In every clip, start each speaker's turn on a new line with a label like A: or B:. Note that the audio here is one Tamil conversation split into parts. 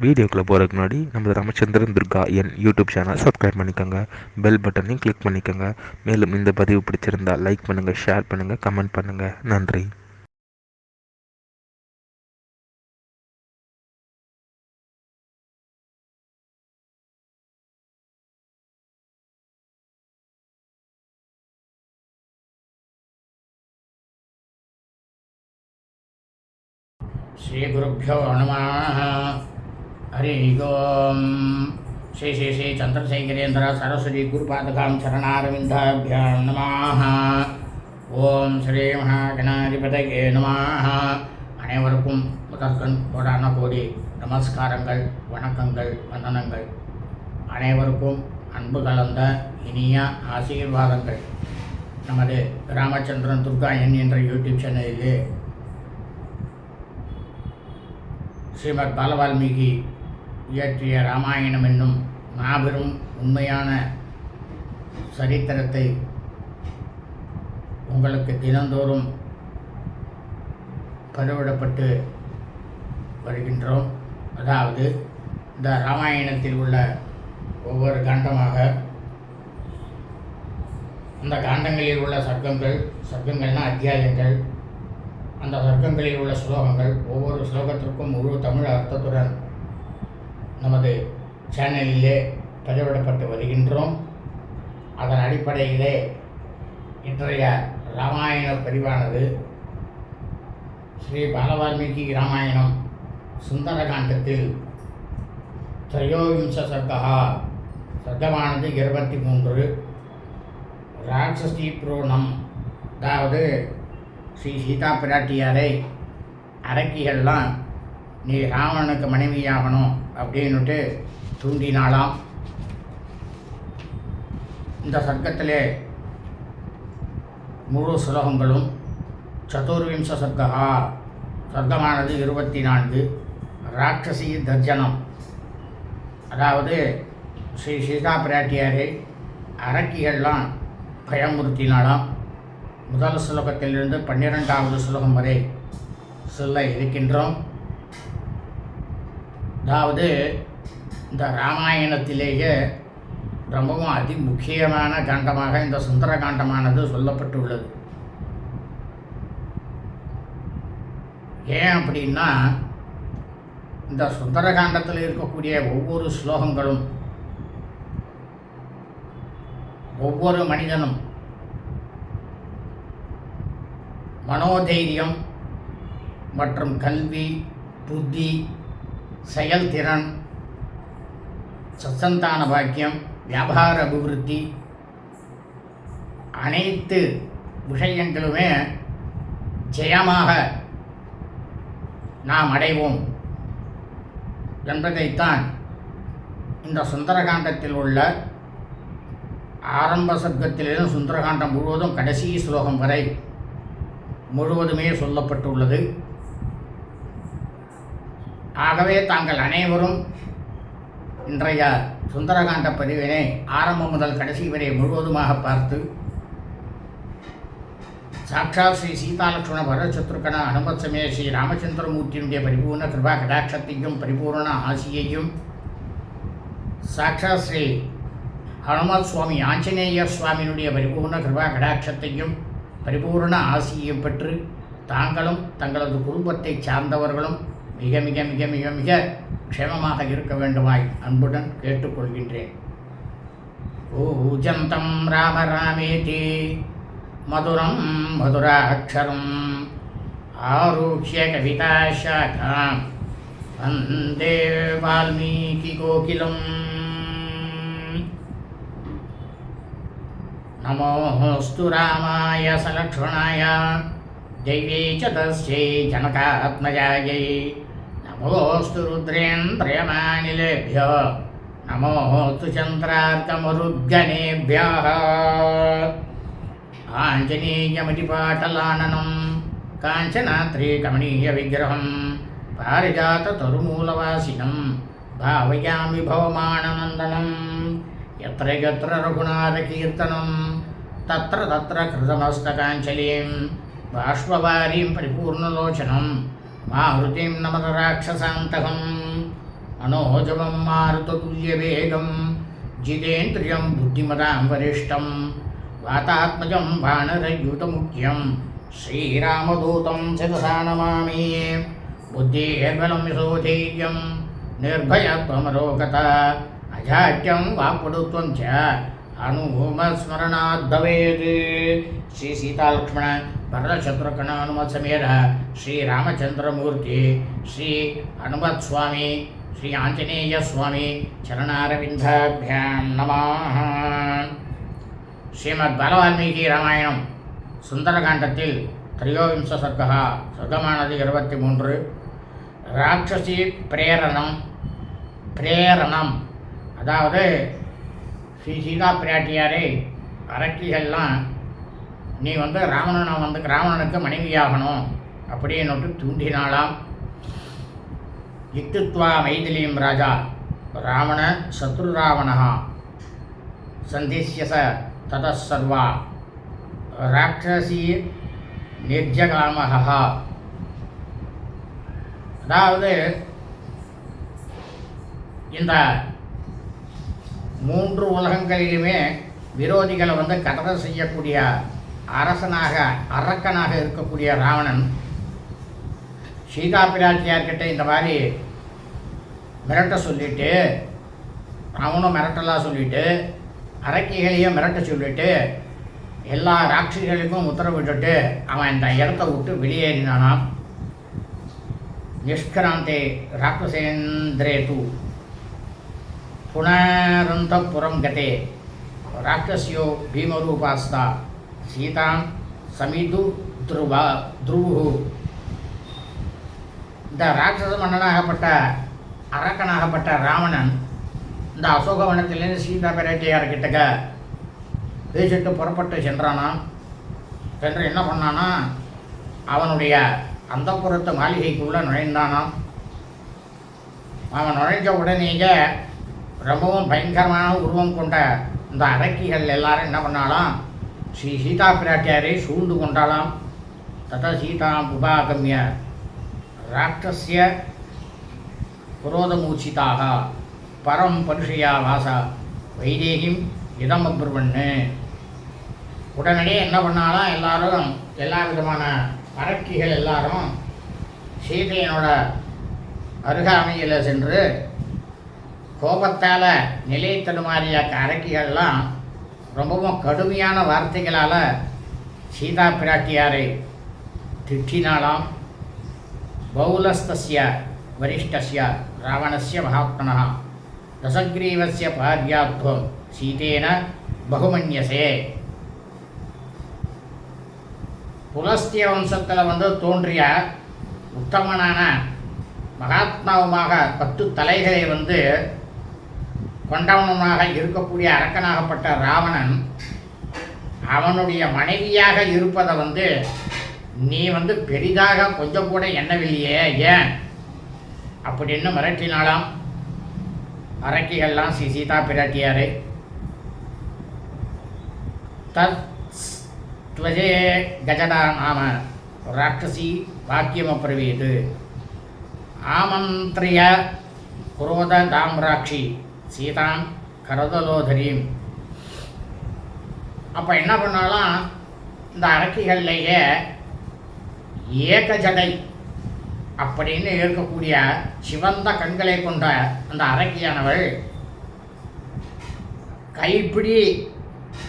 A: வீடியோக்குள்ளே போகிறதுக்கு முன்னாடி நம்ம Ramachandran Durga YouTube channel subscribe பண்ணிக்கோங்க, பெல் பட்டனையும் கிளிக் பண்ணிக்கோங்க. மேலும் இந்த பதிவு பிடிச்சிருந்தால் லைக் பண்ணுங்கள், ஷேர் பண்ணுங்கள், கமெண்ட் பண்ணுங்கள். நன்றி.
B: श्रीगुरुभ्यो नमः. हरि ओं. श्री श्री श्री चंद्रशेखरेन्द्र सरस्वती गुरुपादकां चरणारविन्दाभ्यां नमः. ஓம் ஸ்ரீ மகாகணாதிபதியே நமः. அனைவருக்கும் முதற்கண் கோடான கோடி நமஸ்காரங்கள், வணக்கங்கள், வந்தனங்கள். அனைவருக்கும் அன்பு கலந்த இனிய ஆசீர்வாதங்கள். நமது ராமச்சந்திரன் துர்கா என்ற யூடியூப் சேனலிலே ஸ்ரீமத் பாலவால்மீகி இயற்றிய ராமாயணம் என்னும் மாபெரும் உண்மையான சரித்திரத்தை உங்களுக்கு தினந்தோறும் பதிவிடப்பட்டு வருகின்றோம். அதாவது இந்த ராமாயணத்தில் உள்ள ஒவ்வொரு காண்டமாக அந்த காண்டங்களில் உள்ள சர்க்கங்கள்னால் அத்தியாயங்கள், அந்த சர்க்கங்களில் உள்ள ஸ்லோகங்கள், ஒவ்வொரு ஸ்லோகத்திற்கும் முழு தமிழ் அர்த்தத்துடன் நமது சேனலிலே பதிவிடப்பட்டு வருகின்றோம். அதன் அடிப்படையிலே இன்றைய ராமாயண பதிவானது ஸ்ரீ பாலவால்மீகி ராமாயணம் சுந்தரகாண்டத்தில் திரையோவிம்ச சர்க்கமானது 23. ராட்சசி புரோணம், அதாவது ஸ்ரீ சீதா பிராட்டியாரை அரக்கிகள்லாம் நீ ராவணனுக்கு மனைவியாகணும் அப்படின்னுட்டு தூண்டினாலாம். இந்த சர்க்கத்திலே முழு சுலோகங்களும் சதுர்விம்ச சர்க்கமானது 24. ராட்சசி தர்ஜனம், அதாவது ஸ்ரீ சீதா பிராட்டியாரை அரக்கிகள்லாம் பயமுறுத்தினாலாம். முதல் ஸ்லோகத்திலிருந்து 12வது ஸ்லோகம் வரை சொல்ல இருக்கின்றோம். அதாவது இந்த ராமாயணத்திலேயே ரொம்பவும் அதி முக்கியமான காண்டமாக இந்த சுந்தர காண்டமானது சொல்லப்பட்டுள்ளது. ஏன் அப்படின்னா, இந்த சுந்தர காண்டத்தில் இருக்கக்கூடிய ஒவ்வொரு ஸ்லோகங்களும் ஒவ்வொரு மனிதனும் மனோதைரியம் மற்றும் கல்வி, புத்தி, செயல்திறன், சத்சந்தான பாக்கியம், வியாபார அபிவிருத்தி, அனைத்து விஷயங்களுமே ஜெயமாக நாம் அடைவோம் என்பதைத்தான் இந்த சுந்தரகாண்டத்தில் உள்ள ஆரம்ப சர்க்கத்திலிருந்து சுந்தரகாண்டம் முழுவதும் கடைசி ஸ்லோகம் வரை முழுவதுமே சொல்லப்பட்டுள்ளது. ஆகவே தாங்கள் அனைவரும் இன்றைய சுந்தரகாண்ட பதிவினை ஆரம்பம் முதல் கடைசி வரை முழுவதுமாக பார்த்து சாட்சாத் ஸ்ரீ சீதாலட்சுமண பரதசத்ருகன அனுமத் சமய ஸ்ரீ ராமச்சந்திரமூர்த்தியினுடைய பரிபூர்ண கிருபா கடாட்சத்தையும் பரிபூர்ண ஆசியையும், சாட்சாத் ஸ்ரீ ஹனுமத் சுவாமி ஆஞ்சநேய சுவாமியினுடைய பரிபூர்ண கிருபா கடாட்சத்தையும் பரிபூர்ண ஆசியையும் பெற்று தாங்களும் தங்களது குடும்பத்தை சார்ந்தவர்களும் மிக மிக மிக மிக மிக க்ஷேமமாக இருக்க வேண்டுமாய் அன்புடன் கேட்டுக்கொள்கின்றேன். பூஜந்தம் ராம ராமேதி மதுரம் மதுராட்சரம் ஆருக்ஷ்ய கவிதாசாகாம் வந்தே வால்மீகி கோகிலம். நமோஸ்து ராமாய சலக்ஷ்மணாய दैवे च तस्यै जनकात्मजायै नमोऽस्तु रुद्रेन्द्रयमानिलेभ्यो नमोऽस्तु चन्द्रार्कमरुद्गणेभ्यः. आञ्जनेयमतिपाटलाननं काञ्चनाद्रिकमनीयविग्रहं पारिजाततरुमूलवासिनं भावयामि भवमाननन्दनं. यत्र यत्र रघुनाथकीर्तनं तत्र तत्र कृतमस्तकाञ्जलिं बाष्पवारीं परिपूर्णलोचनं मारुतिं नमत राक्षसान्तकं அனோஜவம் மாருததுல்யவேகம் ஜிதேந்திரியம் புத்திமதாம் வரிஷ்டம் வாதாத்மஜம் வானரயூதமுக்கியம் ஸ்ரீராமதூதம் சிரசா நமாமி. புத்திர்பலம் யசோதைர்யம் நிர்பயத்வமரோகதா அஜாட்யம் வாக்படுத்வம் ச ஹனுமஸ்மரணாத் பவேத். ஸ்ரீ சீதாலக்ஷ்மண பரதசத்ருகண ஹனுமத் சமேத ஸ்ரீ ராமச்சந்திரமூர்த்தி ஸ்ரீ ஹனுமத் சுவாமி ஸ்ரீ ஆஞ்சநேய சுவாமி சரணாரவிந்தாபியாம் நமः. ஸ்ரீமத் பாலவால்மீகி ராமாயணம் சுந்தரகாண்டத்தில் திரையோவிம்ச சர்க்கா சர்க்கமானது 23. ராட்சசி பிரேரணம் அதாவது ஸ்ரீ சீதா பிராட்டியாரை அரக்கிகள்லாம் நீ ராவணனுக்கு மனைவியாகணும் அப்படின்னு தூண்டினாலாம். இத்துத்வா மைதிலீம் ராஜா ராவண சத்ருராவணா சந்திஷ்யச ததசர்வா ராட்சசி நிர்ஜகாமஹா. அதாவது இந்த 3 உலகங்களிலுமே விரோதிகளை கதற செய்யக்கூடிய அரக்கனாக இருக்கக்கூடிய ராவணன் சீதா பிராட்டியார்கிட்ட இந்த மாதிரி மிரட்ட சொல்லிட்டு, அவனும் மிரட்டலாம் சொல்லிட்டு, அரக்கிகளையும் மிரட்ட சொல்லிட்டு, எல்லா ராட்சிகளுக்கும் உத்தரவிட்டுட்டு அவன் இந்த இடத்த விட்டு வெளியேறினானாம். நிஷ்கிராந்தே ராட்சசேந்திரே தூ புனரந்தபுரம் கதே ராட்சஸ்யோ பீமரூபாஸ்தா சீதாம் சமிது துருவு. இந்த ராட்சச மன்னனாகப்பட்ட அரக்கனாகப்பட்ட ராவணன் இந்த அசோகவனத்திலேருந்து சீதா பிராட்டியார்கிட்டக்க பேசிட்டு புறப்பட்டு சென்றானாம். சென்று என்ன பண்ணானா, அவனுடைய அந்தப்புறத்து மாளிகைக்குள்ளே நுழைந்தானாம். அவன் நுழைஞ்ச உடனேயே ரொம்பவும் பயங்கரமான உருவம் கொண்ட இந்த அரக்கிகள் எல்லாரும் என்ன பண்ணாலாம், ஸ்ரீ சீதா பிராட்டியாரை சூழ்ந்து கொண்டாலாம். தத சீதாம் உபாகமிய ராட்சஸ்ய புரோதமூச்சிதாக பரம் பருஷியா வாசா வைதேகிம் இதமப்ருவன்னு. உடனடியே என்ன பண்ணாலும் எல்லா விதமான அரக்கிகள் எல்லாரும் சீதையனோட அருகாமையில் சென்று கோபத்தால் நிலை தடுமாறிய அரக்கிகள்லாம் ரொம்பவும் கடுமையான வார்த்தைகளால் சீதா பிராட்டியாரை திட்டினாலாம். பௌலஸ்தஸ்ய வரிஷ்டஸ்ய ராவணஸ்ய மகாத்மனः தசக்ரீவஸ்ய பாரியாத்வம் சீதேன பகுமன்யசே. புலஸ்திய வம்சத்தில் தோன்றிய உத்தமனான மகாத்மாவுமாக 10 தலைகளை கொண்டவனுமாக இருக்கக்கூடிய அரக்கனாகப்பட்ட ராவணன் அவனுடைய மனைவியாக இருப்பதை நீ பெரிதாக கொஞ்சம் கூட எண்ணவில்லையே, ஏன் அப்படின்னு மிரட்டினாலாம் அரக்கிகள்லாம் ஸ்ரீ சீதா பிராட்டியாரை. त्वजे गजडा नाम राक्षसी वाक्यमब्रवीत् आमन्त्र्य क्रोधदाम्राक्षी सीतां करदलोधरीं. அப்போ என்ன பண்ணாலும் இந்த அரக்கிகள்லேயே ஏகஜடை அப்படின்னு இருக்கக்கூடிய சிவந்த கண்களை கொண்ட அந்த அரக்கியானவள் கைப்பிடி,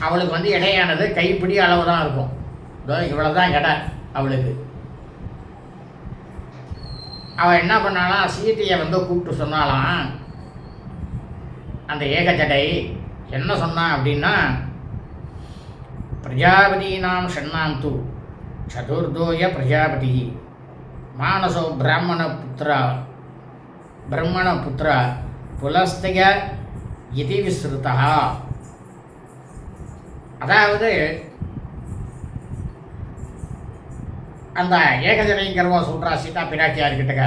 B: அவளுக்கு எடையானது கைப்பிடி அளவு தான் இருக்கும். இவ்வளோ தான் எடை அவளுக்கு. அவள் என்ன பண்ணாலாம், சீதையை கூப்பிட்டு சொன்னாலாம். அந்த ஏகஜடை என்ன சொன்னான் அப்படின்னா, பிரஜாபதீனாம் ஷண்ணாந்து சதுர்தோய பிரஜாபதி மானசோ பிரம்மணபுத்திர புலஸ்தய இதி விஸ்ருதா. அதாவது அந்த ஏகஜனைங்கிறவன் சொல்கிறா சீதா பிராட்டியார்கிட்டக்க,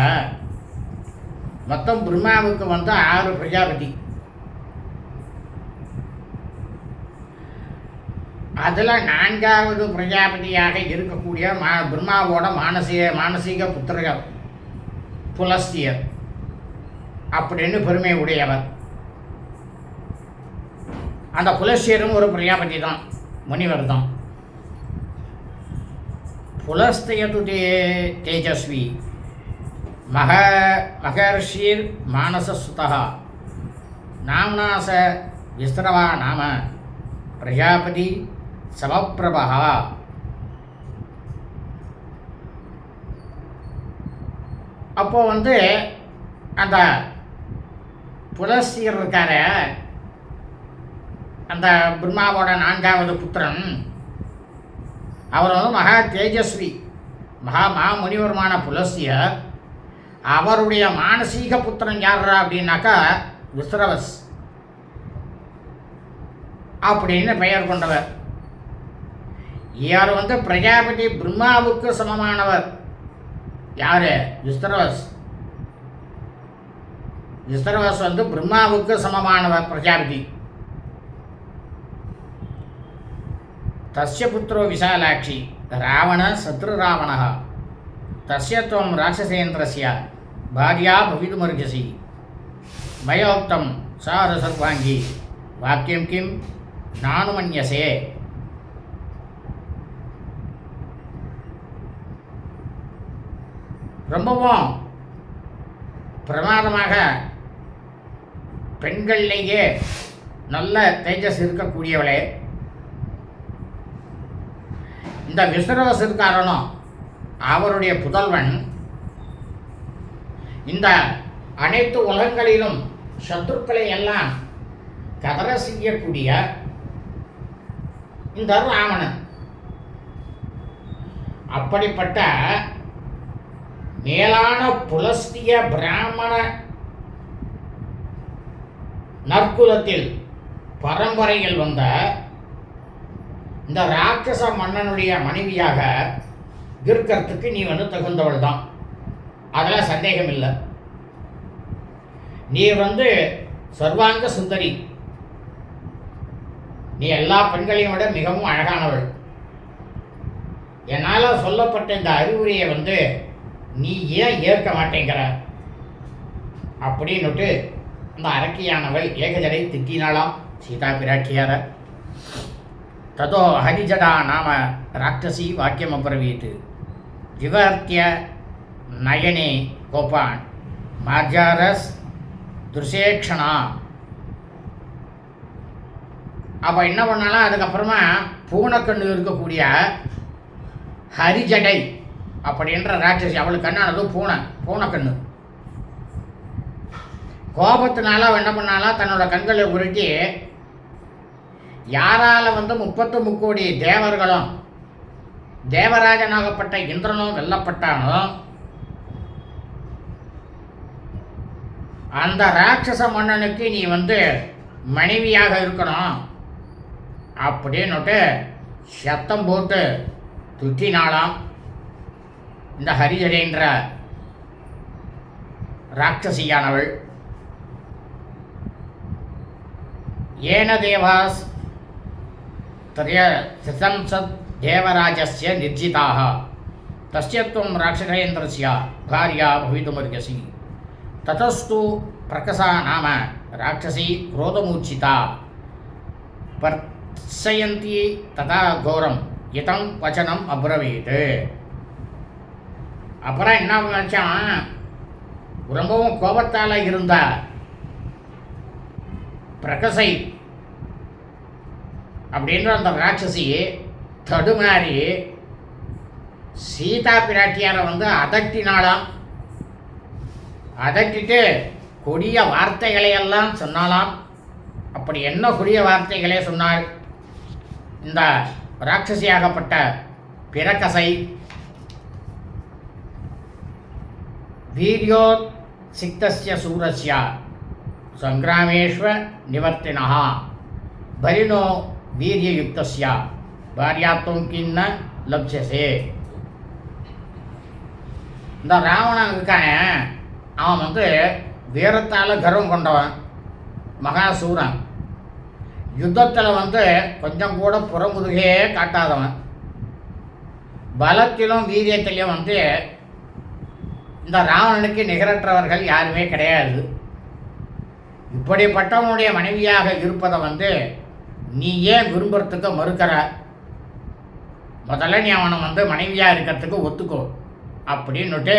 B: மொத்தம் பிரம்மாவுக்கு 6 பிரஜாபதி. அதில் 4வது பிரஜாபதியாக இருக்கக்கூடிய பிரம்மாவோட மானசீக புத்திரர்கள் புலஸ்தியர். அப்படின்னு பெருமை உடையவர். அந்த புலஸ்தியரும் ஒரு பிரஜாபதி தான், முனிவர் தான். புலஸ்தயது தேஜஸ்வி மகர்ஷிர் மானசசுதா நாம்னாச விஸ்ரவா நாம பிரஜாபதி சமப்பிரபா. அப்போ அந்த புலஸ்தியர் இருக்கார, அந்த பிரம்மாவோட 4வது புத்திரன், அவர் மகா தேஜஸ்வி முனிவருமான புலஸ்தியர். அவருடைய மானசீக புத்திரன் யாரா அப்படின்னாக்கா விஸ்ரவஸ் அப்படின்னு பெயர் கொண்டவர். இவர் பிரஜாபதி பிரம்மாவுக்கு சமமானவர். யாரு? விஸ்ரவஸ். விஸ்ரவஸ் பிரம்மாவுக்கு சமமானவர் பிரஜாபதி. தஸ்ய புத்திரோ விசாலாட்சி ராவண சத்ருராவண தஸ்ய त्वं ராட்சசேந்திரஸ்ய பாரியா பவிதுமர்கசி மயோக்தம் சார சர்வாங்கி வாக்கியம் கிம் நானுமன்யசே. ரொம்பவும் பிரமாதமாக பெண்கள்லேயே நல்ல தேஜஸ் இருக்கக்கூடியவளே, இந்த விஸ்ரவஸ் இருக்காரனோ அவருடைய புதல்வன் இந்த அனைத்து உலகங்களிலும் சத்துருக்களை எல்லாம் கதற செய்யக்கூடிய இந்த ராவணன். அப்படிப்பட்ட மேலான புலஸ்திய பிராமண நற்குலத்தில் பரம்பரையில் வந்த இந்த ராட்சச மன்னனுடைய மனைவியாக இருக்கிறதுக்கு நீ தகுந்தவள் தான், அதில் சந்தேகம் இல்லை. நீ சர்வாங்க சுந்தரி, நீ எல்லா பெண்களையும் விட மிகவும் அழகானவள். என்னால் சொல்லப்பட்ட இந்த அறிவுரையை நீ ஏன் ஏற்க மாட்டேங்கிற அப்படின்னுட்டு இந்த அரக்கியானவள் ஏகஜடை திட்டினாலாம் சீதா பிராட்டியார. ததோ ஹரிஜடா நாம ராட்சசி வாக்கியம் அப்ரவீத் விவர்த்திய நயனே கோபான் மார்ஜாரஸ் துர்சேக்ஷனா. அப்போ என்ன பண்ணாலும் அதுக்கப்புறமா பூனக்கண்ணு இருக்கக்கூடிய ஹரிஜடை அப்படின்ற ராட்சசி, அவளுக்கு கண்ணானது பூனக்கண்ணு. கோபத்தினால அவள் என்ன பண்ணாலும் தன்னோட கண்களை உருட்டி யாரால் 33 கோடி தேவர்களும் தேவராஜனாகப்பட்ட இந்திரனும் வெல்லப்பட்டானோ அந்த ராட்சச மன்னனுக்கு நீ மனைவியாக இருக்கணும் அப்படின்னுட்டு சத்தம் போட்டு துட்டினாலாம் இந்த ஹரிஜடேன்ற ராட்சசியானவள். ஏன தேவாஸ் திரிசம்சத் தேவராஜஸ்ய நிர்ஜிதாக தஸ்ய त्वं ராட்சசேந்திரஸ்ய பாரியா பவிதுமர்கசி. ததஸ்து பிரகசா நாம ராட்சசி குரோதமூர்ச்சிதா பர்சயந்தி ததா கோரம் இதம் வச்சனம் அப்ரவீத். அப்புறம் என்ன நினச்சான், ரொம்பவும் கோபத்தால் இருந்த பிரகசை அப்படின்ற அந்த ராட்சசி தடுமாறி சீதா பிராட்டியாரை அதட்டினாலாம். அதட்டிட்டு கொடிய வார்த்தைகளை எல்லாம் சொன்னாலாம். அப்படி என்ன கொடிய வார்த்தைகளே சொன்னாள் இந்த ராட்சசியாகப்பட்ட பிரகசை? வீரியோத் சிக்தஸ்ய சூரஸ்ய சங்கிராமேஷ்வ நிவர்த்தினः பரிணோ வீரியயுக்தஸ்ய பாரியாத்துவம் கிண்ண லப்சசே. இந்த ராவணன் இருக்கானே, அவன் வீரத்தால் கர்வம் கொண்டவன், மகாசூரன். யுத்தத்தில் கொஞ்சம் கூட புறமுதுகே காட்டாதவன். பலத்திலும் வீரியத்திலையும் இந்த ராவணனுக்கு நிகரற்றவர்கள் யாருமே கிடையாது. இப்படிப்பட்டவனுடைய மனைவியாக இருப்பதை நீ ஏன் விரும்புறதுக்கு மறுக்கிற? முதல்ல நீ அவனை மனைவியாக இருக்கிறதுக்கு ஒத்துக்கோ அப்படின்னுட்டு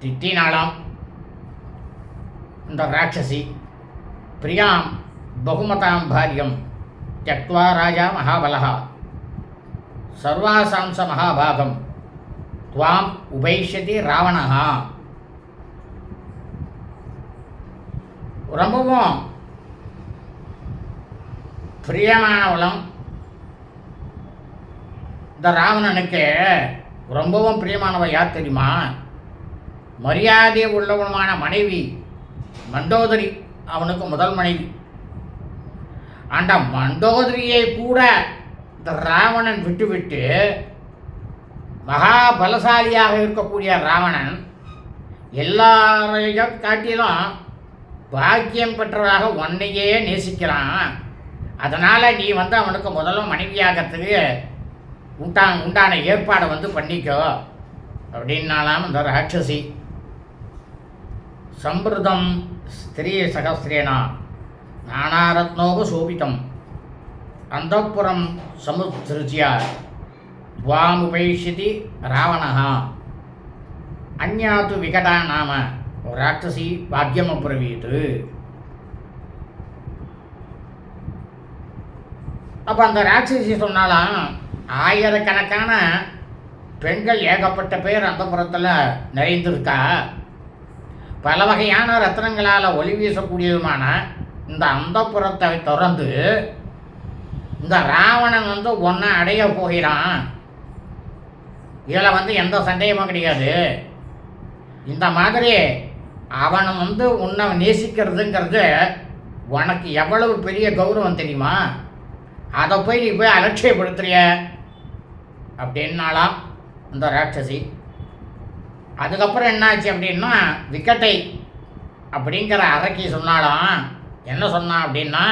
B: திட்டினாலாம் இந்த ராட்சசி. பிரியாம் பகுமதாம் பாரியம் त्यक्त्वा ராஜா மகாபலஹா சர்வாசாம்ச மகாபாகம் துவாம் உபைஷ்யதி ராவணஹா. ரொம்பவும் பிரியமானவளும் இந்த ராவணனுக்கு ரொம்பவும் பிரியமானவ யார் தெரியுமா? மரியாதை உள்ளவனுமான மனைவி மண்டோதரி, அவனுக்கு முதல் மனைவி. அந்த மண்டோதரியை கூட இந்த ராவணன் விட்டுவிட்டு மகாபலசாலியாக இருக்கக்கூடிய ராவணன் எல்லாரையும் காட்டிலும் பாக்கியம் பெற்றவராக உன்னையே நேசிக்கிறான். அதனால் நீ அவனுக்கு முதல்ல மனைவியாகிறதுக்கு உண்டான ஏற்பாடை பண்ணிக்கோ அப்படின்னாலாம் இந்த ராட்சசி. சம்பிருதம் ஸ்திரீ சகஸ்திரேனா நானாரத்னோப சோபிதம் அந்தப்புறம் சமுத்ருஜ்ய துவாமுபைஷ்யதி ராவணஹா அந்யாது விகடா நாம ராட்சசி பாக்யம் அப்ரவீத்து. அப்போ அந்த ராட்சசி சொன்னாலாம், ஆயிரக்கணக்கான பெண்கள் ஏகப்பட்ட பேர் அந்த புறத்தில் நிறைந்திருக்கா. பல வகையான ரத்னங்களால் ஒளி வீசக்கூடியதுமான இந்த அந்தப்புறத்தை திறந்து இந்த ராவணன் ஒன்றை அடைய போகிறான். இதில் எந்த சந்தேகமும் கிடையாது. இந்த மாதிரி அவனை உன்னை நேசிக்கிறதுங்கிறது உனக்கு எவ்வளவு பெரிய கௌரவம் தெரியுமா? அதை போய் நீ போய் அலட்சியப்படுத்துறிய அப்படின்னாலாம் இந்த ராட்சசி. அதுக்கப்புறம் என்னாச்சு அப்படின்னா, விக்கட்டை அப்படிங்கிற அரக்கி சொன்னாலாம். என்ன சொன்னான் அப்படின்னா,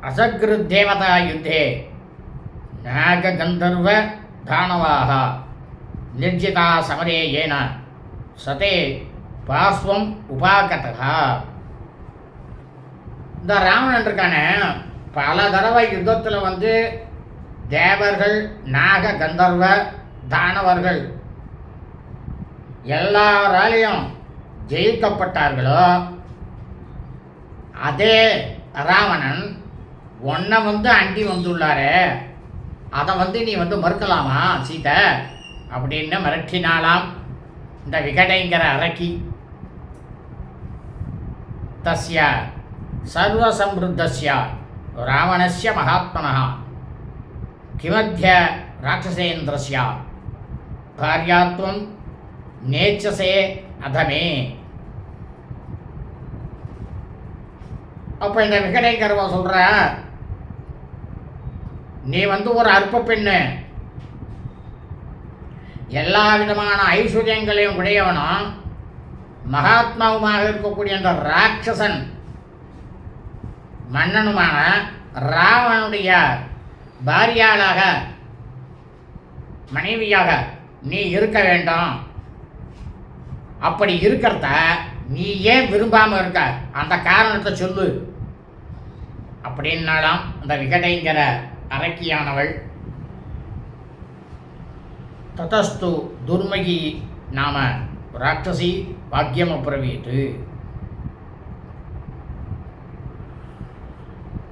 B: அசக்ருத் தேவதா யுத்தே நாக கந்தர்வ தானவாக நிர்ஜிதா சமரே ஏன சதே பாஸ்வம் உபாகதா. இந்த ராவணன் இருக்கானே, பல தடவை யுத்தத்தில் தேவர்கள், நாக கந்தர்வ தானவர்கள் எல்லாராலையும் ஜெயிக்கப்பட்டார்களோ, அதே ராவணன் உன்னை அண்டி வந்துள்ளாரே, அதை நீ மறுக்கலாமா சீதை அப்படின்னு மிரட்டினாலாம் இந்த விகடைங்கிற அரக்கி. தஸ்ய சர்வசம்ருத்தஸ்ய ராவணஸ்ய மகாத்மனः கிமத்ய ராட்சசேந்திரஸ்ய பாரியாத்வம் நேச்சசே அதமே. அப்போ இந்த விகடைங்கிறவ சொல்கிற, நீ ஒரு அற்ப பெண்ணு, எல்லா விதமான ஐஸ்வர்யங்களையும் உடையவனும் மகாத்மாவுமாக இருக்கக்கூடிய அந்த ராட்சசன் மன்னனுமான ராவனுடைய பாரியாளாக மனைவியாக நீ இருக்க வேண்டும். அப்படி இருக்கிறத நீ ஏன் விரும்பாமல் இருக்க, அந்த காரணத்தை சொல்லு அப்படின்னாலாம் அந்த விகடைங்கிற அரக்கியானவள். ததஸ்து துர்மகி நாம ராட்சசி பாக்யம் அப்ரவீத்.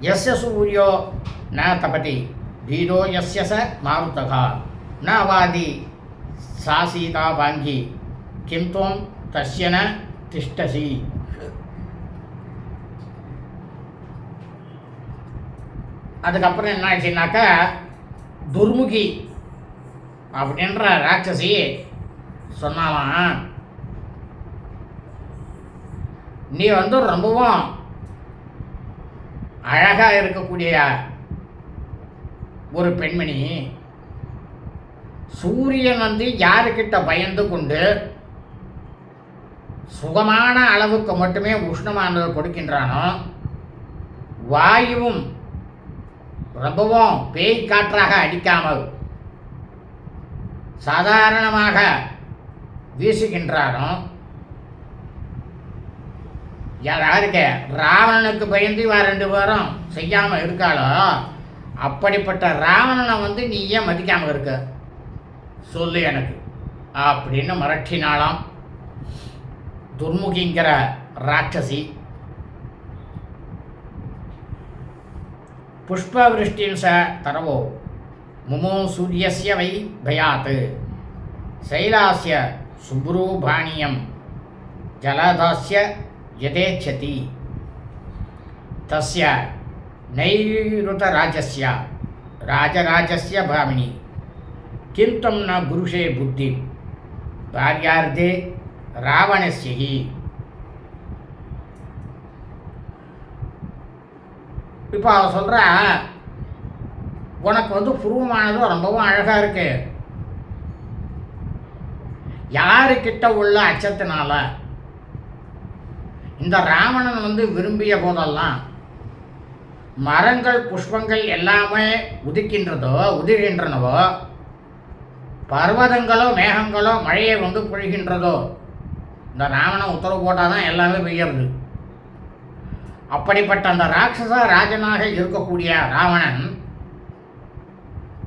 B: யஸ்ய சூர்யோ ந தபதி தீரோ யஸ்ய ச மாருதகா ந வாதி சா சீதா பாங்கி கிம் துவம் தஸ்ய ந திஷ்டசி. அதுக்கப்புறம் என்ன ஆச்சுன்னாக்கா, துர்முகி அப்படின்ற ராட்சசி சொன்னாலாம், நீ ரொம்பவும் அழகாக இருக்கக்கூடிய ஒரு பெண்மணி. சூரியன் யாருக்கிட்ட பயந்து கொண்டு சுகமான அளவுக்கு மட்டுமே உஷ்ணமானது கொடுக்கின்றானோ, வாயுவும் ரொம்பவும் பேய் காற்றாக அடிக்காமல் சாதாரணமாக வீசுகின்றானோ, யாருக்கு ராவணனுக்கு பயந்து இவா 2 பேரும் செய்யாமல் இருக்காளோ அப்படிப்பட்ட ராவணனை வந்து நீ ஏன் மதிக்காமல் இருக்க சொல்லு எனக்கு அப்படின்னு மிரட்டினாலாம் துர்முகிங்கிற ராட்சசி. புஷ்பவிருஷ்டிம் ச தரவோ முமோ சூரியஸ்ய வை பயாத் சைலாஸ்ய சுப்ரூபாணியம் ஜலதாஸ்ய யதேச்சதி தஸ்ய நைருதராஜஸ்ய ராஜராஜஸ்ய பாமினி கிம் தம் ந குருஷே புத்தி பாரியார்த்தே ராவணஸ்ய ஹி. இப்போ அவ சொல்கிறா, உனக்கு வந்து புருவமானது ரொம்பவும் அழகாக இருக்கு. யாருக்கிட்ட உள்ள அச்சத்தினால இந்த ராவணன் வந்து விரும்பிய போதெல்லாம் மரங்கள் புஷ்பங்கள் எல்லாமே உதிர்கின்றனவோ, பர்வதங்களோ மேகங்களோ மழையை வந்து பொழிகின்றதோ, இந்த ராவணன் உத்தரவு போட்டால் தான் எல்லாமே பெய்யறது. அப்படிப்பட்ட அந்த ராட்சச ராஜனாக இருக்கக்கூடிய ராவணன்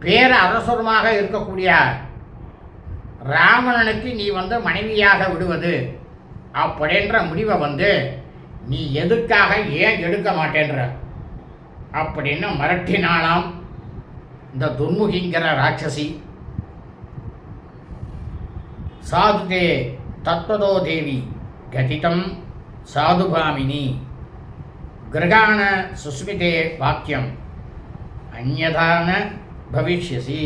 B: பேர அரசருமாக இருக்கக்கூடிய ராவணனுக்கு நீ வந்து மனைவியாக விடுவது அப்படின்ற முடிவை வந்து நீ எதுக்காக ஏன் எடுக்க மாட்டேன்ற அப்படின்னு மிரட்டினாலாம் இந்த துர்முகிங்கிற ராட்சசி. சாதுதே தத்வதோ தேவி கதிதம் சாதுபாமினி கிரகாண சுஸ்மிதே வாக்கியம் அந்யதான பவிஷ்யசி.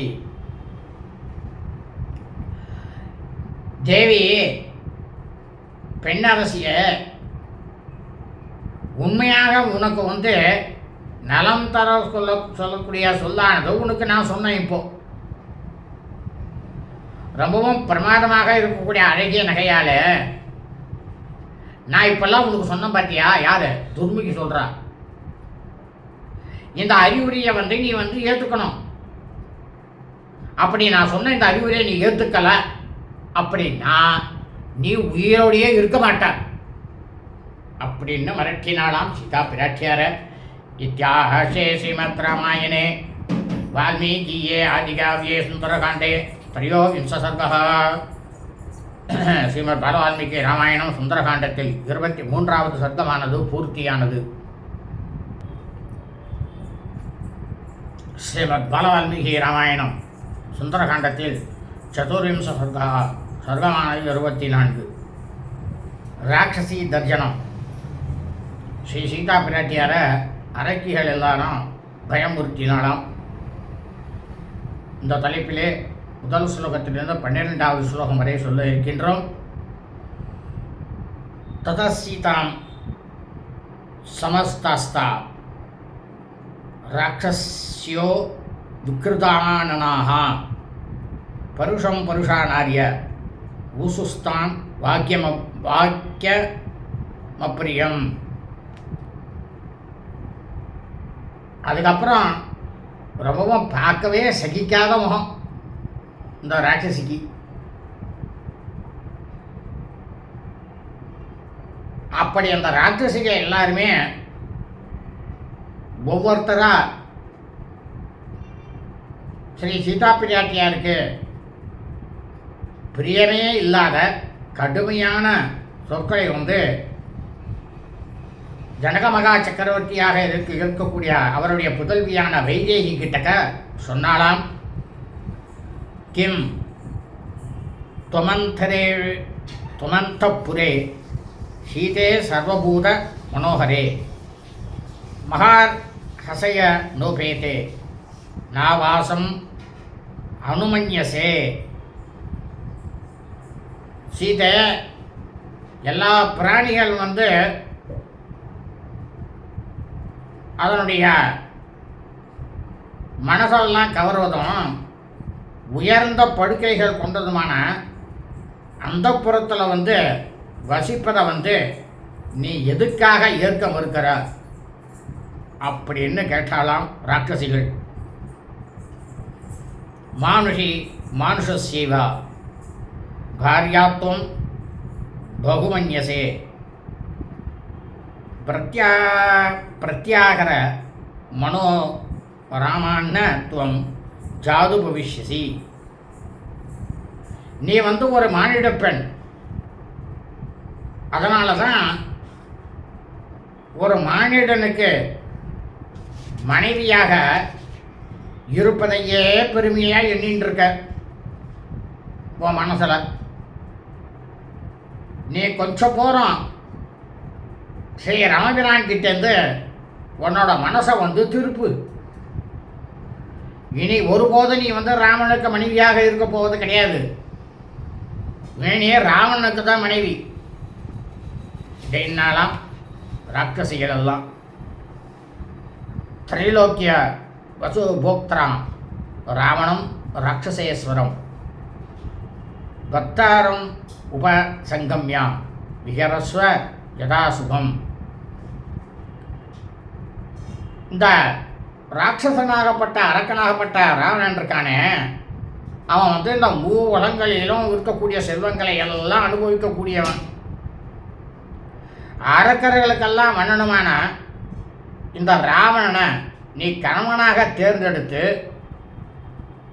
B: தேவி பெண்ணரசிய உண்மையாக உனக்கு வந்து நலம் தர சொல்லக்கூடிய சொல்லானது உனக்கு நான் சொன்னேன். இப்போ ரொம்பவும் பிரமாதமாக இருக்கக்கூடிய அழகிய நகையால் நான் இப்பெல்லாம் உனக்கு சொன்ன பார்த்தியா? யார்? துர்முகி சொல்கிறா. இந்த அறிவுரையை வந்து நீ வந்து ஏற்றுக்கணும். அப்படி நான் சொன்ன இந்த அறிவுரையை நீ ஏற்றுக்கல அப்படின்னா நீ உயிரோடையே இருக்க மாட்ட அப்படின்னு மிரட்டினாலாம் சீதா பிராட்டியார. இத்தியாஹே ஸ்ரீமத் ராமாயணே வால்மீகியே ஆதிகாவியே சுந்தரகாண்டே த்ரயோவிம்ச சர்கः. ஸ்ரீமத் பால வால்மீகி ராமாயணம் சுந்தரகாண்டத்தில் 23வது சர்க்கமானது பூர்த்தியானது. ஸ்ரீமத் பால வால்மீகி ராமாயணம் சுந்தரகாண்டத்தில் 4 சர்க்கமானது 24. ராட்சசி தர்ஜனம். ஸ்ரீ சீதா பிராட்டியார அரக்கிகள் எல்லாரும் பயமுறுத்தினாலாம். இந்த தலைப்பிலே முதல் ஸ்லோகத்திலிருந்து 12வது ஸ்லோகம் வரை சொல்ல இருக்கின்றோம். ததா சீதாம் சமஸ்தாஸ்தா ராட்சஸ்யோ விக்ருதானனாக பருஷம் பருஷானாரிய ஊசுஸ்தான் வாக்கியமப்பிரியம். அதுக்கப்புறம் ரொம்பவும் பார்க்கவே சகிக்காத முகம் இந்த ராட்சசிக்கு. அப்படி அந்த ராட்சசிக எல்லாருமே ஒவ்வொருத்தரா ஸ்ரீ சீதா பிராட்டியாருக்கு பிரியமே இல்லாத கடுமையான சொற்களை வந்து ஜனக மகா சக்கரவர்த்தியாக இருக்கக்கூடிய அவருடைய புதல்வியான வைதேகி கிட்டக்க சொன்னாலாம். கிம் துவந்தபுரே சீதே சர்வபூத மனோகரே மகார் ஹசய நோபேதே நாவாசம் அனுமன்யசே. சீதை எல்லா பிராணிகள் வந்து அதனுடைய மனசெல்லாம் கவர்வதும் உயர்ந்த படுக்கைகள் கொண்டதுமான அந்த புறத்தில் வந்து வசிப்பதை வந்து நீ எதுக்காக ஏற்க மறுக்கிற அப்படின்னு கேட்டாலாம் ராட்சசிகள். மானுஷி மானுஷசேவா பாரியாத்துவம் பகுமன்யசே பிரத்யா பிரத்யாகர மனோ ராமாண்ண துவம் ஜாது பவிஷ்யசி. நீ ஒரு மானிட பெண். அதனால தான் ஒரு மானிடனுக்கு மனைவியாக இருப்பதையே பெருமையாக எண்ணின்னு இருக்க உன் மனசில். நீ கொஞ்சம் போகிறோம் ஸ்ரீ ராமபிரான் கிட்டேருந்து உன்னோட மனசை திருப்பு. இனி ஒருபோது நீ ராமனுக்கு மனைவியாக இருக்க போவது கிடையாது. வேணியே ராவணனுக்கு தான் மனைவி. இதைனாலாம் ராட்சசிகள் எல்லாம் திரைலோக்கிய வசு போக்திராம் ராவணம் ராட்சசேஸ்வரம் பக்தாரம் உபசங்கம்யா விஹரஸ்வ யதாசுகம். இந்த ராட்சசனாகப்பட்ட அரக்கனாகப்பட்ட ராவணன் இருக்கானே, அவன் இந்த மூவலங்களிலும் இருக்கக்கூடிய செல்வங்களை எல்லாம் அனுபவிக்கக்கூடியவன். அரக்கர்களுக்கெல்லாம் மன்னனுமான இந்த ராவணனை நீ கணவனாக தேர்ந்தெடுத்து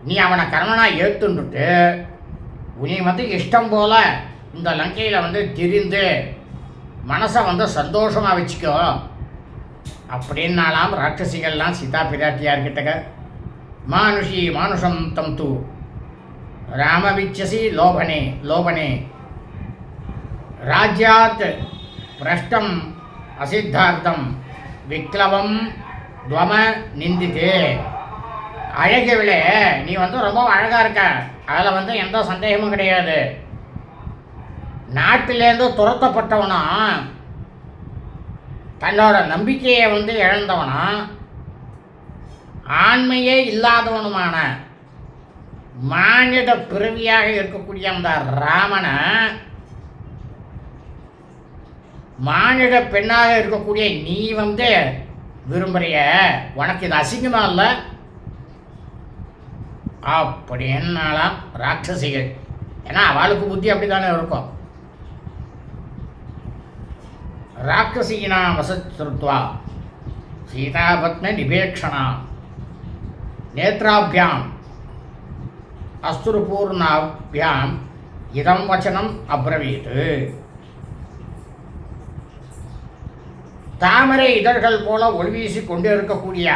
B: நீ அவனை கணவனாக ஏற்றுன்னுட்டு நீ இஷ்டம் போல இந்த லங்கையில் திரிந்து மனசை சந்தோஷமாக வச்சுக்கோ அப்படின்னாலாம் ராட்சசிகள்லாம் சீதா பிராட்டியார்கிட்ட மானுஷி மானுஷம் தம் தூ ராமவிச்சசி லோபனே லோபனே ராஜ்யாத் பிரஷ்டம் அசித்தார்த்தம் விக்லவம் துவம நிந்தித்தே. அழகவிலே நீ ரொம்ப அழகாக இருக்க, அதில் எந்த சந்தேகமும் கிடையாது. நாட்டிலேருந்து துரத்தப்பட்டவனா, தன்னோட நம்பிக்கையை இழந்தவனா, ஆண்மையே இல்லாதவனுமான மானிட பிறவியாக இருக்கக்கூடிய அந்த ராமனை மானிட பெண்ணாக இருக்கக்கூடிய நீ விரும்புறிய. உனக்கு இது அசிங்கமா இல்லை அப்படின்னாலாம் ராட்சசிகள். ஏன்னா அவளுக்கு புத்தி அப்படித்தானே இருக்கும். ராட்சசீனா வசத்ருத்வா சீதாபத்ம நிபேக்ஷணா நேத்ராபியாம் அஸ்துருபூர்ணாபியாம் இதம் வச்சனம் அப்ரவீத். தாமரை இதழ்கள் போல ஒளிவீசி கொண்டு இருக்கக்கூடிய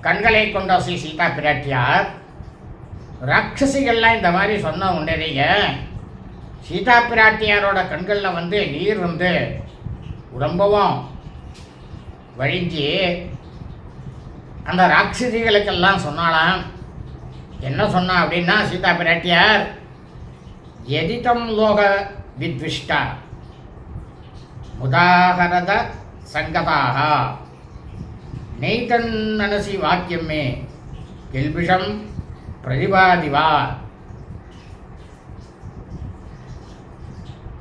B: கண்களை கொண்ட ஸ்ரீ சீதா பிராட்டியார் ராட்சசிகள்லாம் இந்த மாதிரி சொன்ன உடனேயே சீதா பிராட்டியாரோட கண்களில் நீர் ரொம்பவும் வழிஞ்சி அந்த ராட்சசிகளுக்கெல்லாம் சொன்னாலாம். என்ன சொன்னா அப்படின்னா, சீதா பிராட்டியார் எதிதம் லோக வித்விஷ்டா முதாகரத சங்கதாக நெய்தன் மனசி வாக்கியமே கெல்பிஷம் பிரதிபாதிவா.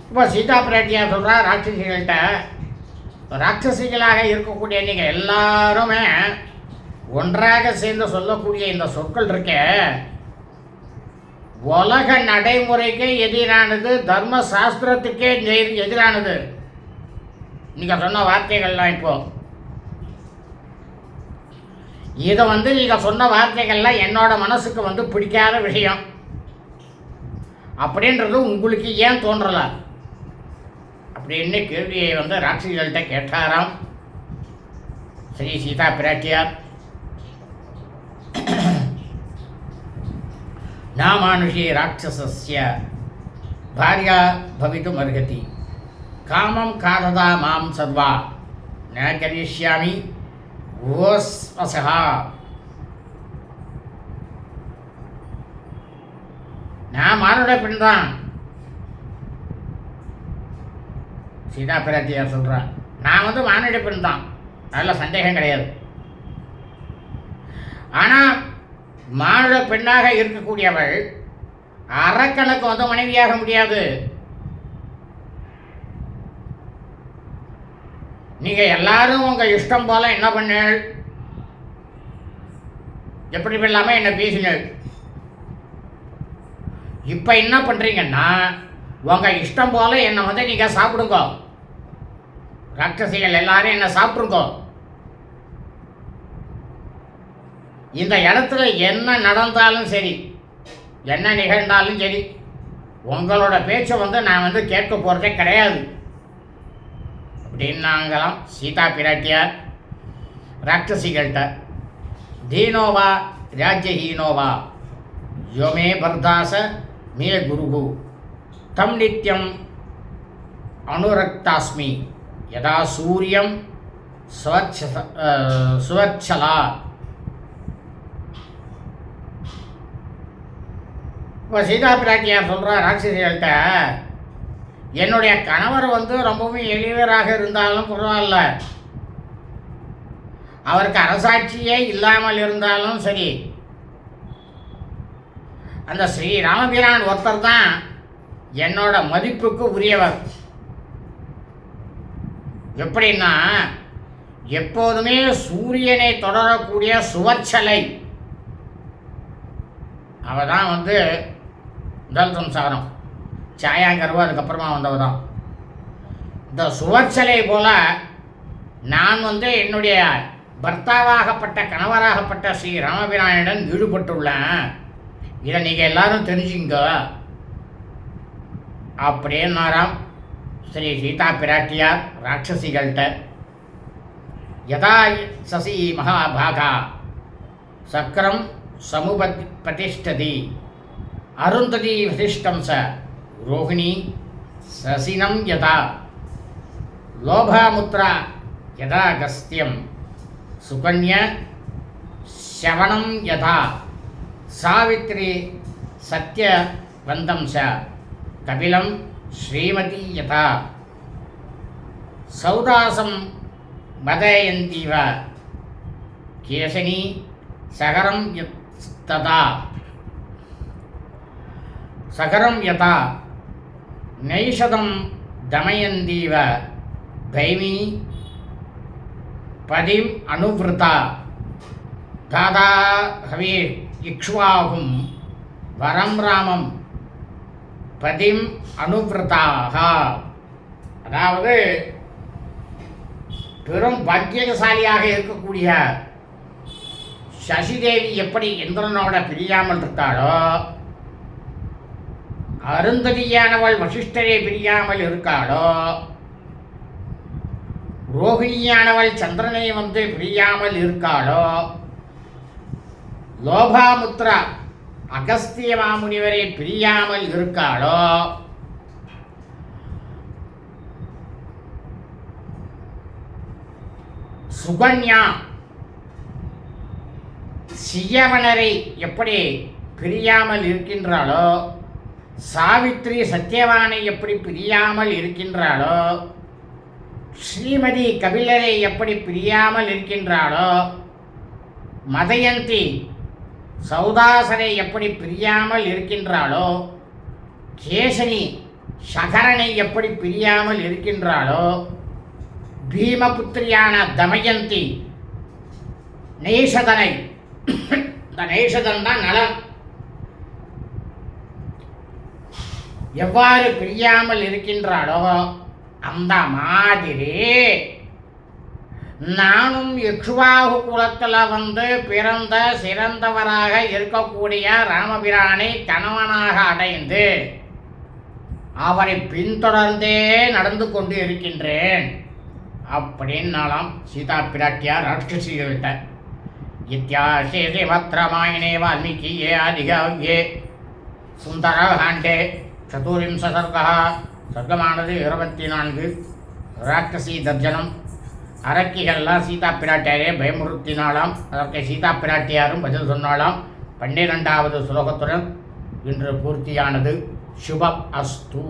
B: இப்போ சீதா பிராட்டியார் சொல்கிறா ராட்சசிகள்கிட்ட, ராட்சசிகளாக இருக்கக்கூடிய நீங்கள் எல்லாருமே ஒன்றாக சேர்ந்து சொல்லக்கூடிய இந்த சொற்கள் இருக்க உலக நடைமுறைக்கே எதிரானது, தர்ம சாஸ்திரத்துக்கே எதிரானது. நீங்கள் சொன்ன வார்த்தைகள்லாம் இப்போ இதை நீங்கள் சொன்ன வார்த்தைகள்லாம் என்னோட மனசுக்கு பிடிக்காத விஷயம் அப்படின்றது உங்களுக்கு ஏன் தோன்றலை அப்படின்னு கேள்வியை ராட்சசிகள்கிட்ட கேட்டாராம் ஸ்ரீ சீதா பிராட்டியார். நாமானுஷி ராட்சசஸ்ய பாரியா பவித்தும் அர்ஹதி காமம் காததா மாம் சர்வா ந கரிஷ்யாமி ஓஸ்வசஹா. நான் மானுட பெண் தான், சீதா பிராட்டியார் சொல்கிறேன். நான் மானுட பெண் தான், நல்ல சந்தேகம் கிடையாது. ஆனால் மானுட பெண்ணாக இருக்கக்கூடியவள் அரக்கனுக்கு மனைவியாக முடியாது. நீங்கள் எல்லாரும் உங்கள் இஷ்டம் போல் என்ன பண்ணீள், எப்படி இல்லாமல் என்ன பேசினீள். இப்போ என்ன பண்ணுறீங்கன்னா, உங்கள் இஷ்டம் போல் என்னை நீங்கள் சாப்பிடுங்க. ராட்சசிகள் எல்லாரும் என்ன சாப்பிட்ருக்கோ, இந்த இடத்துல என்ன நடந்தாலும் சரி, என்ன நிகழ்ந்தாலும் சரி, உங்களோட பேச்சை நான் கேட்க போகிறதே கிடையாது அப்படின்னாங்களாம் சீதா பிராட்டியார் ராட்சசிகள்கிட்ட. தீனோவா ராஜ்யஹீனோவா யோமே பர்தாச மே குருகு தம் நித்யம் அனுரக்தாஸ்மி யதா சூரியம் சுவர்ச்சலா. இப்போ சீதா பிராட்டியார் சொல்கிறா ராட்சசிகள்கிட்ட, என்னுடைய கணவர் ரொம்பவும் எளியவராக இருந்தாலும் பரவாயில்ல, அவருக்கு அரசாட்சியே இல்லாமல் இருந்தாலும் சரி, அந்த ஸ்ரீ ராமபிரான் ஒருத்தர் தான் என்னோட மதிப்புக்கு உரியவர். எப்படின்னா, எப்போதுமே சூரியனை தொடரக்கூடிய சுவர்ச்சலை அவ தான் முதல் சம்சாரம். சாயாங்கிறவோ அதுக்கப்புறமா வந்தவ தான். இந்த சுவர்ச்சலை போல நான் என்னுடைய பர்த்தாவாகப்பட்ட கணவராகப்பட்ட ஸ்ரீ ராமபிரானிடம் ஈடுபட்டுள்ளேன். இதை நீங்கள் எல்லாரும் தெரிஞ்சுங்க அப்படின்னாராம் ஸ்ரீ சீதா பிராட்டியார் ராட்சசிகள்கிட்ட. யதா சசி மகாபாகா சக்கரம் பிரதிஷ்டதி அருந்ததி வசிஷ்டம் ச ரோகிணி சசினம் யதா லோபாமுத்ரா யதா கஸ்தியம் சுகன்ய சவணம் யதா சாவித்ரி சத்யவந்தம் ச கபிலம் ஸ்ரீமதி யதா சௌதாசம் மதயந்தீவ கேசனி சகரம் ததா சகரம் யதா நைஷதம் தமயந்தீவ தைமி பதிம் அனுவிருதா தாதா ஹவி இக்ஷ்வாகும் வரம் ராமம் பதிம் அனுவிருதாக. அதாவது பெரும் பாக்கியசாலியாக இருக்கக்கூடிய சசிதேவி எப்படி இந்திரனோட பிரியாமல் இருக்காளோ, அருந்ததியானவள் வசிஷ்டரை பிரியாமல் இருக்காளோ, ரோகிணியானவள் சந்திரனை பிரியாமல் இருக்காளோ, லோபாமுத்ரா அகஸ்திய மாமுனிவரை பிரியாமல் இருக்காளோ, சுகன்யா சியவனரை எப்படி பிரியாமல் இருக்கின்றாளோ, சாவித்ரி சத்யவானை எப்படி பிரியாமல் இருக்கின்றாளோ, ஸ்ரீமதி கபிலரை எப்படி பிரியாமல் இருக்கின்றாளோ, மதயந்தி சௌதாசரை எப்படி பிரியாமல் இருக்கின்றாளோ, கேசனி சகரனை எப்படி பிரியாமல் இருக்கின்றாளோ, பீமபுத்திரியான தமயந்தி நைஷதனை, இந்த நைஷதன் தான் நலம், எவ்வாறு பிரியாமல் இருக்கின்றாளோ அந்த மாதிரி நானும் இக்ஷ்வாகு குலத்தில் பிறந்த சிறந்தவராக இருக்கக்கூடிய ராமபிரானை கணவனாக அடைந்து அவரை பின்தொடர்ந்தே நடந்து கொண்டு இருக்கின்றேன் அப்படின்னாலாம் சீதா பிராட்டியார் ராட்சசிகள்கிட்ட. இத்தியாசே ஸ்ரீமத்ராமாயணே வால்மீகியே ஆதிகாவ்யே சுந்தரகாண்டே சதுர்விம்ச சர்க்கா. சர்க்கமானது 24. ராட்சசி தர்ஜனம். அரக்கிகள்லாம் சீதா பிராட்டியாரே பயமுறுத்தினாலாம். அதற்கு சீதா பிராட்டியாரும் பதில் சொன்னாலாம். 12வது ஸ்லோகத்துடன் இன்று பூர்த்தியானது. சுபம் அஸ்து.